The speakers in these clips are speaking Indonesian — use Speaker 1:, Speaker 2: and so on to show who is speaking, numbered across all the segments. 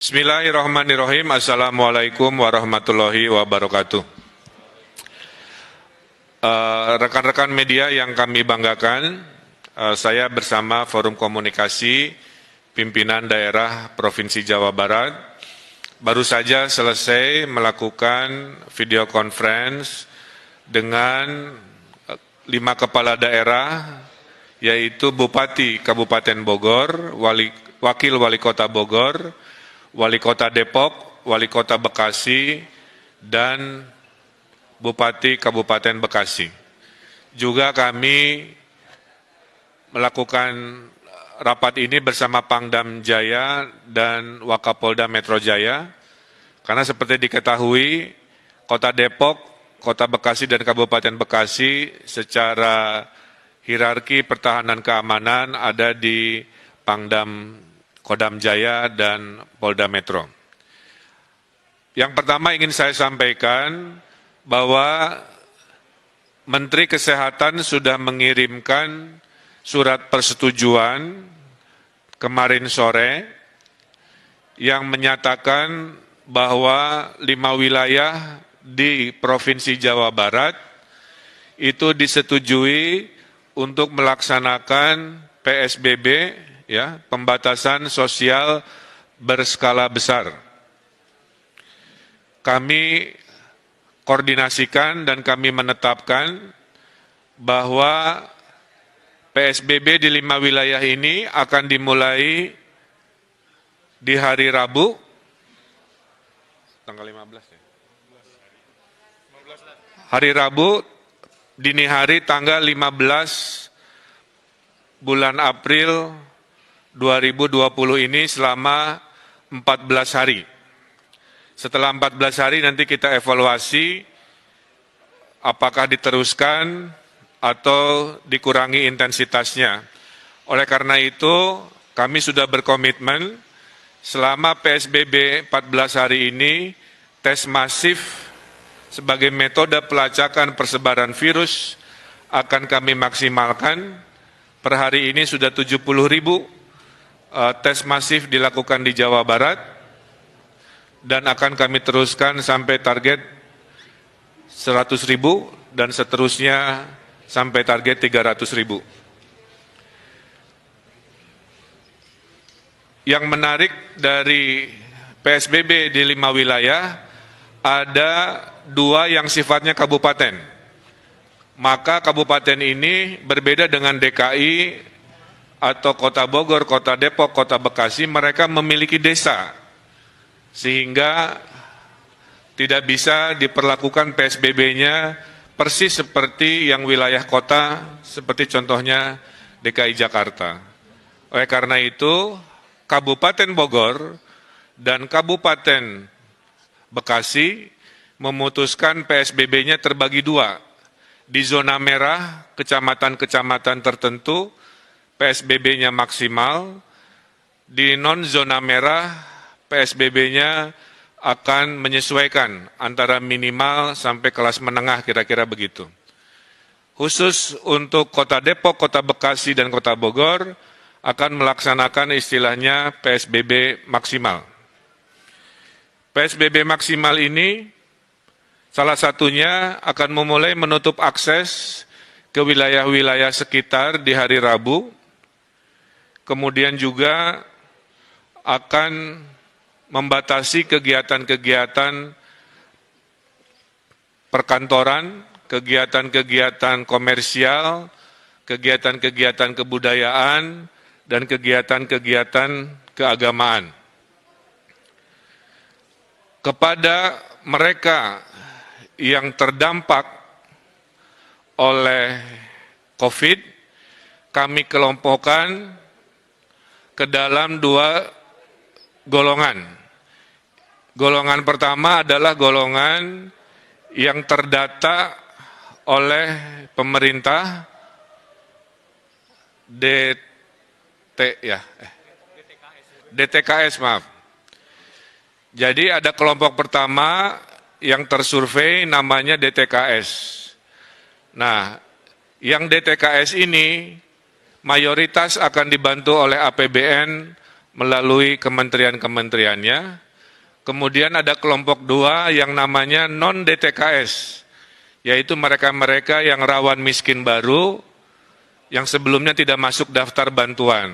Speaker 1: Bismillahirrahmanirrahim. Assalamualaikum warahmatullahi wabarakatuh. Rekan-rekan media yang kami banggakan, saya bersama Forum Komunikasi Pimpinan Daerah Provinsi Jawa Barat baru saja selesai melakukan video conference dengan 5 kepala daerah, yaitu Bupati Kabupaten Bogor, Wakil Wali Kota Bogor, Wali Kota Depok, Wali Kota Bekasi, dan Bupati Kabupaten Bekasi. Juga kami melakukan rapat ini bersama Pangdam Jaya dan Wakapolda Metro Jaya, karena seperti diketahui, Kota Depok, Kota Bekasi, dan Kabupaten Bekasi secara hierarki pertahanan keamanan ada di Pangdam Kodam Jaya dan Polda Metro. Yang pertama ingin saya sampaikan bahwa Menteri Kesehatan sudah mengirimkan surat persetujuan kemarin sore yang menyatakan bahwa 5 wilayah di Provinsi Jawa Barat itu disetujui untuk melaksanakan PSBB, ya, pembatasan sosial berskala besar. Kami koordinasikan dan kami menetapkan bahwa PSBB di 5 wilayah ini akan dimulai di hari Rabu, tanggal 15 ya? Hari Rabu, dini hari tanggal 15 bulan April 2020 ini selama 14 hari. Setelah 14 hari nanti kita evaluasi apakah diteruskan atau dikurangi intensitasnya. Oleh karena itu, kami sudah berkomitmen selama PSBB 14 hari ini, tes masif sebagai metode pelacakan persebaran virus akan kami maksimalkan. Per hari ini sudah 70.000 tes masif dilakukan di Jawa Barat dan akan kami teruskan sampai target 100.000 dan seterusnya sampai target 300.000. Yang menarik dari PSBB di 5 wilayah, ada 2 yang sifatnya kabupaten. Maka kabupaten ini berbeda dengan DKI atau Kota Bogor, Kota Depok, Kota Bekasi, mereka memiliki desa. Sehingga tidak bisa diperlakukan PSBB-nya persis seperti yang wilayah kota, seperti contohnya DKI Jakarta. Oleh karena itu, Kabupaten Bogor dan Kabupaten Bekasi memutuskan PSBB-nya terbagi 2. Di zona merah, kecamatan-kecamatan tertentu, PSBB-nya maksimal. Di non-zona merah, PSBB-nya akan menyesuaikan antara minimal sampai kelas menengah, kira-kira begitu. Khusus untuk Kota Depok, Kota Bekasi, dan Kota Bogor akan melaksanakan istilahnya PSBB maksimal. PSBB maksimal ini salah satunya akan memulai menutup akses ke wilayah-wilayah sekitar di hari Rabu, kemudian juga akan membatasi kegiatan-kegiatan perkantoran, kegiatan-kegiatan komersial, kegiatan-kegiatan kebudayaan, dan kegiatan-kegiatan keagamaan. Kepada mereka yang terdampak oleh COVID, kami kelompokkan ke dalam 2 golongan. Golongan pertama adalah golongan yang terdata oleh pemerintah DTKS, maaf. Jadi ada kelompok pertama yang tersurvei namanya DTKS. Nah, yang DTKS ini mayoritas akan dibantu oleh APBN melalui kementerian-kementeriannya. Kemudian ada kelompok 2 yang namanya non-DTKS, yaitu mereka-mereka yang rawan miskin baru, yang sebelumnya tidak masuk daftar bantuan.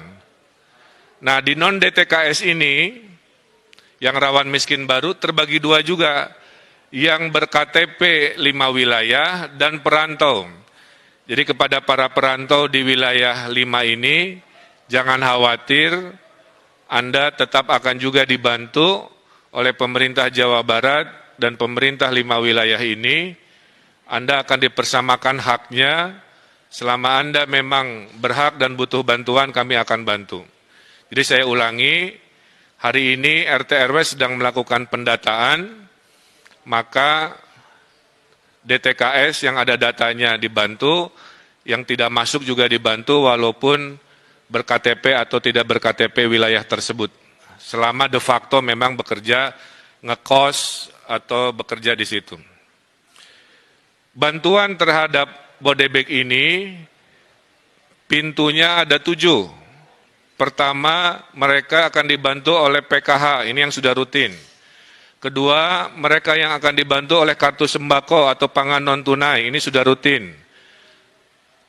Speaker 1: Nah, di non-DTKS ini, yang rawan miskin baru terbagi 2 juga, yang berKTP 5 wilayah dan perantau. Jadi kepada para perantau di wilayah 5 ini, jangan khawatir, Anda tetap akan juga dibantu oleh pemerintah Jawa Barat dan pemerintah 5 wilayah ini. Anda akan dipersamakan haknya. Selama Anda memang berhak dan butuh bantuan, kami akan bantu. Jadi saya ulangi, hari ini RT RW sedang melakukan pendataan, maka DTKS yang ada datanya dibantu, yang tidak masuk juga dibantu walaupun berKTP atau tidak berKTP wilayah tersebut. Selama de facto memang bekerja ngekos atau bekerja di situ. Bantuan terhadap Bodebek ini pintunya ada 7. Pertama, mereka akan dibantu oleh PKH, ini yang sudah rutin. Kedua, mereka yang akan dibantu oleh kartu sembako atau pangan non-tunai, ini sudah rutin.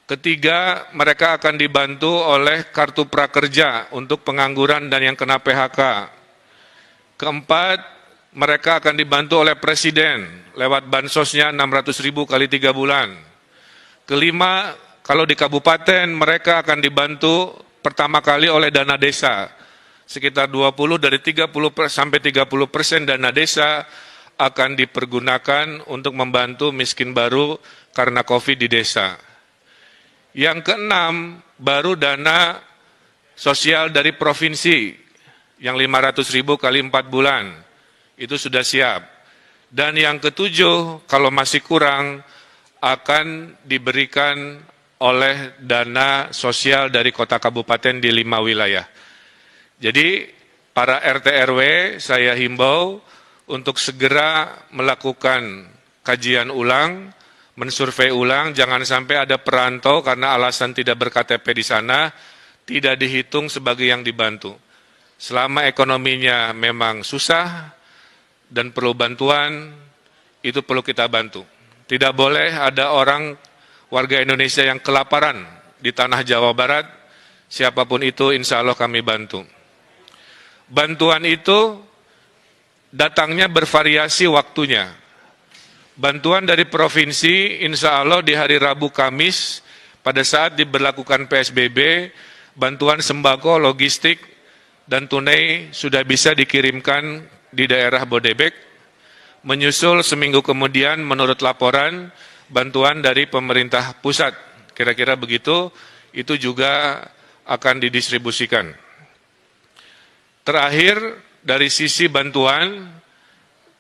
Speaker 1: Ketiga, mereka akan dibantu oleh kartu prakerja untuk pengangguran dan yang kena PHK. Keempat, mereka akan dibantu oleh Presiden lewat bansosnya 600.000 kali 3 bulan. Kelima, kalau di kabupaten mereka akan dibantu pertama kali oleh dana desa. Sekitar 20 dari 30 sampai 30% dana desa akan dipergunakan untuk membantu miskin baru karena COVID di desa. Yang keenam, baru dana sosial dari provinsi yang 500.000 kali 4 bulan. Itu sudah siap. Dan yang ketujuh, kalau masih kurang, akan diberikan oleh dana sosial dari kota kabupaten di 5 wilayah. Jadi para RT RW saya himbau untuk segera melakukan kajian ulang, mensurvei ulang, jangan sampai ada perantau karena alasan tidak berKTP di sana, tidak dihitung sebagai yang dibantu. Selama ekonominya memang susah dan perlu bantuan, itu perlu kita bantu. Tidak boleh ada orang warga Indonesia yang kelaparan di tanah Jawa Barat, siapapun itu insya Allah kami bantu. Bantuan itu datangnya bervariasi waktunya. Bantuan dari provinsi insya Allah di hari Rabu Kamis pada saat diberlakukan PSBB, bantuan sembako, logistik, dan tunai sudah bisa dikirimkan di daerah Bodebek. Menyusul seminggu kemudian menurut laporan bantuan dari pemerintah pusat, kira-kira begitu, itu juga akan didistribusikan. Terakhir, dari sisi bantuan,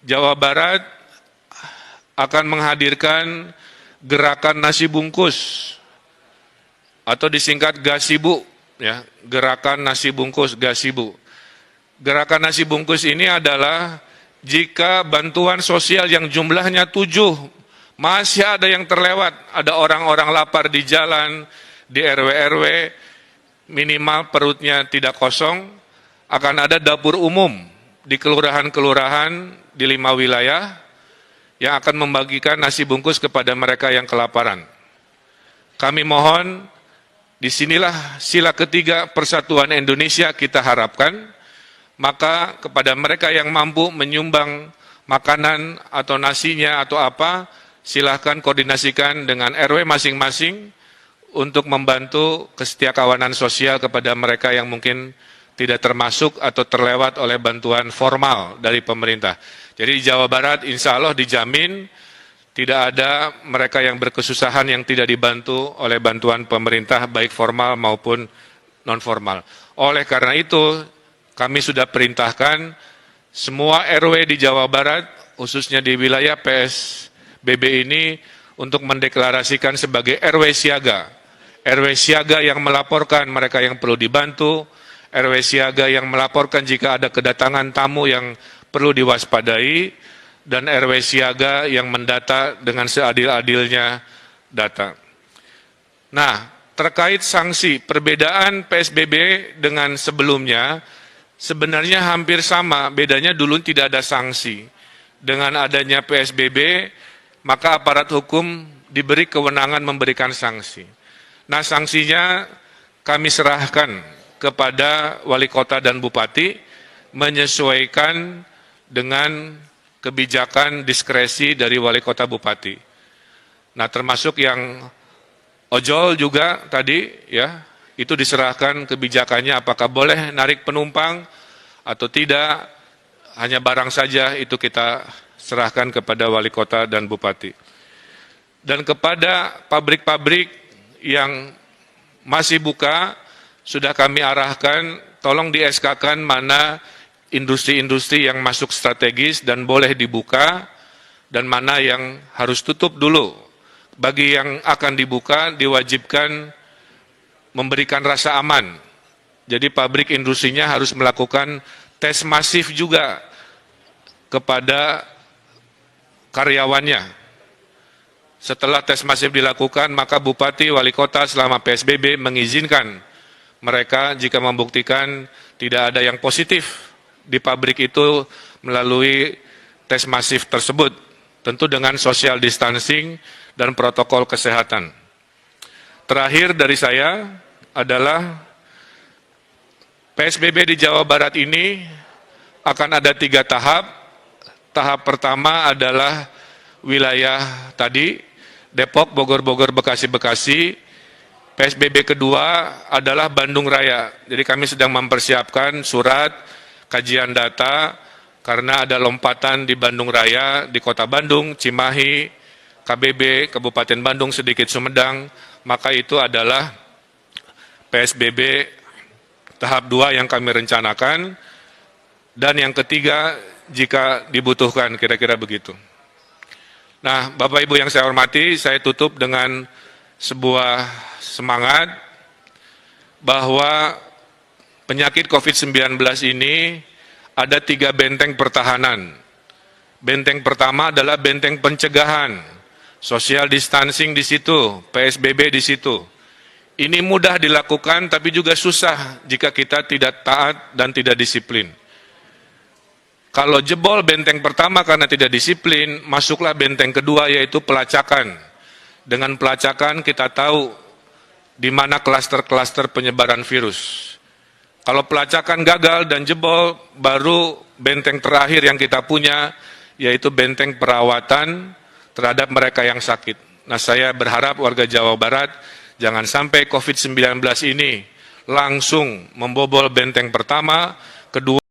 Speaker 1: Jawa Barat akan menghadirkan gerakan nasi bungkus, atau disingkat Gasibu, ya, gerakan nasi bungkus Gasibu. Gerakan nasi bungkus ini adalah jika bantuan sosial yang jumlahnya 7, masih ada yang terlewat, ada orang-orang lapar di jalan, di RW-RW, minimal perutnya tidak kosong, akan ada dapur umum di kelurahan-kelurahan di 5 wilayah yang akan membagikan nasi bungkus kepada mereka yang kelaparan. Kami mohon, disinilah sila ketiga persatuan Indonesia kita harapkan, maka kepada mereka yang mampu menyumbang makanan atau nasinya atau apa, silahkan koordinasikan dengan RW masing-masing untuk membantu kesetiakawanan sosial kepada mereka yang mungkin tidak termasuk atau terlewat oleh bantuan formal dari pemerintah. Jadi di Jawa Barat insya Allah dijamin tidak ada mereka yang berkesusahan yang tidak dibantu oleh bantuan pemerintah baik formal maupun non formal. Oleh karena itu kami sudah perintahkan semua RW di Jawa Barat, khususnya di wilayah PSBB ini, untuk mendeklarasikan sebagai RW siaga. RW siaga yang melaporkan mereka yang perlu dibantu, RW siaga yang melaporkan jika ada kedatangan tamu yang perlu diwaspadai, dan RW siaga yang mendata dengan seadil-adilnya data. Nah, terkait sanksi, perbedaan PSBB dengan sebelumnya, sebenarnya hampir sama, bedanya dulu tidak ada sanksi. Dengan adanya PSBB, maka aparat hukum diberi kewenangan memberikan sanksi. Nah, sanksinya kami serahkan kepada wali kota dan bupati, menyesuaikan dengan kebijakan diskresi dari wali kota bupati. Nah, termasuk yang ojol juga tadi, ya, itu diserahkan kebijakannya apakah boleh narik penumpang atau tidak, hanya barang saja itu kita serahkan kepada wali kota dan bupati. Dan kepada pabrik-pabrik yang masih buka, sudah kami arahkan, tolong di SK-kan mana industri-industri yang masuk strategis dan boleh dibuka, dan mana yang harus tutup dulu. Bagi yang akan dibuka, diwajibkan memberikan rasa aman. Jadi pabrik industrinya harus melakukan tes masif juga kepada karyawannya. Setelah tes masif dilakukan, maka bupati, wali kota selama PSBB mengizinkan mereka jika membuktikan tidak ada yang positif di pabrik itu melalui tes masif tersebut, tentu dengan social distancing dan protokol kesehatan. Terakhir dari saya adalah PSBB di Jawa Barat ini akan ada 3 tahap. Tahap pertama adalah wilayah tadi, Depok, Bogor, Bekasi. PSBB kedua adalah Bandung Raya. Jadi kami sedang mempersiapkan surat kajian data karena ada lompatan di Bandung Raya, di Kota Bandung, Cimahi, KBB, Kabupaten Bandung, sedikit Sumedang, maka itu adalah PSBB tahap 2 yang kami rencanakan, dan yang ketiga jika dibutuhkan, kira-kira begitu. Nah, Bapak Ibu yang saya hormati, saya tutup dengan sebuah semangat bahwa penyakit COVID-19 ini ada 3 benteng pertahanan. Benteng pertama adalah benteng pencegahan, social distancing di situ, PSBB di situ. Ini mudah dilakukan tapi juga susah jika kita tidak taat dan tidak disiplin. Kalau jebol benteng pertama karena tidak disiplin, masuklah benteng kedua yaitu pelacakan. Dengan pelacakan kita tahu di mana klaster-klaster penyebaran virus. Kalau pelacakan gagal dan jebol, baru benteng terakhir yang kita punya yaitu benteng perawatan terhadap mereka yang sakit. Nah, saya berharap warga Jawa Barat jangan sampai COVID-19 ini langsung membobol benteng pertama, kedua